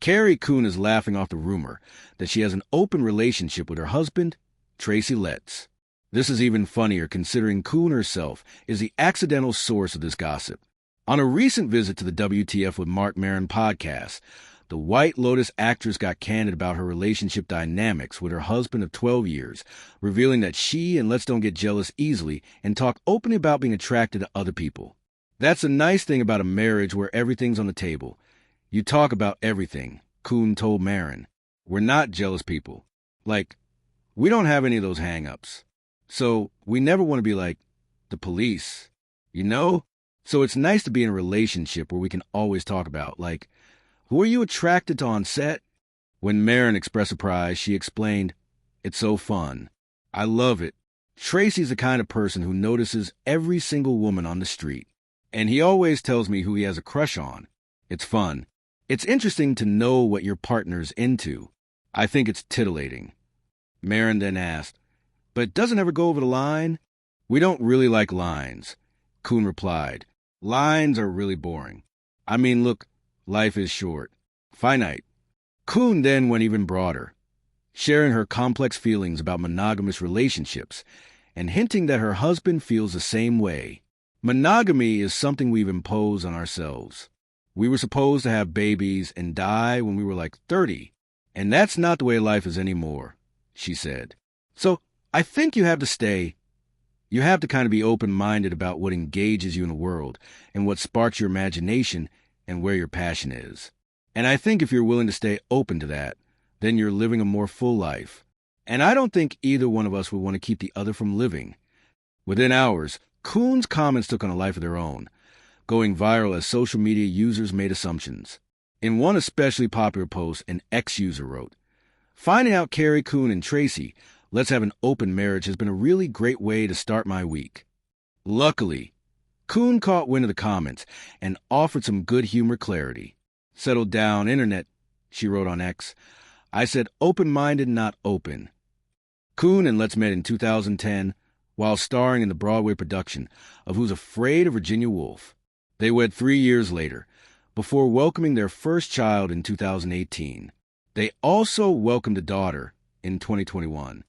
Carrie Coon is laughing off the rumor that she has an open relationship with her husband, Tracy. This is even funnier considering Coon herself is the accidental source of this gossip. On a recent visit to the WTF with Mark Maron podcast, the White Lotus actress got candid about her relationship dynamics with her husband of 12 years, revealing that she and Let's Don't Get Jealous easily and talk openly about being attracted to other people. That's a nice thing about a marriage where everything's on the table. You talk about everything, Coon told Maron. We're not jealous people. Like, we don't have any of those hang-ups. So we never want to be like the police, you know? So it's nice to be in a relationship where we can always talk about, like, who are you attracted to on set? When Maron expressed surprise, she explained, it's so fun. I love it. Tracy's the kind of person who notices every single woman on the street. And he always tells me who he has a crush on. It's fun. It's interesting to know what your partner's into. I think it's titillating. Maron then asked, but doesn't ever go over the line? We don't really like lines. Coon replied, lines are really boring. I mean, look, life is short. Finite. Coon then went even broader, sharing her complex feelings about monogamous relationships and hinting that her husband feels the same way. Monogamy is something we've imposed on ourselves. We were supposed to have babies and die when we were like 30, and that's not the way life is anymore, she said. So I think you have to stay. You have to kind of be open-minded about what engages you in the world and what sparks your imagination and where your passion is. And I think if you're willing to stay open to that, then you're living a more full life. And I don't think either one of us would want to keep the other from living. Within hours, Coon's comments took on a life of their own, going viral as social media users made assumptions. In one especially popular post, an ex-user wrote, finding out Carrie Coon and Tracy, let's have an open marriage has been a really great way to start my week. Luckily, Coon caught wind of the comments and offered some good humor clarity. Settled down, internet, she wrote on X. I said open-minded, not open. Coon and Let's met in 2010 while starring in the Broadway production of Who's Afraid of Virginia Woolf. They wed 3 years later, before welcoming their first child in 2018. They also welcomed a daughter in 2021.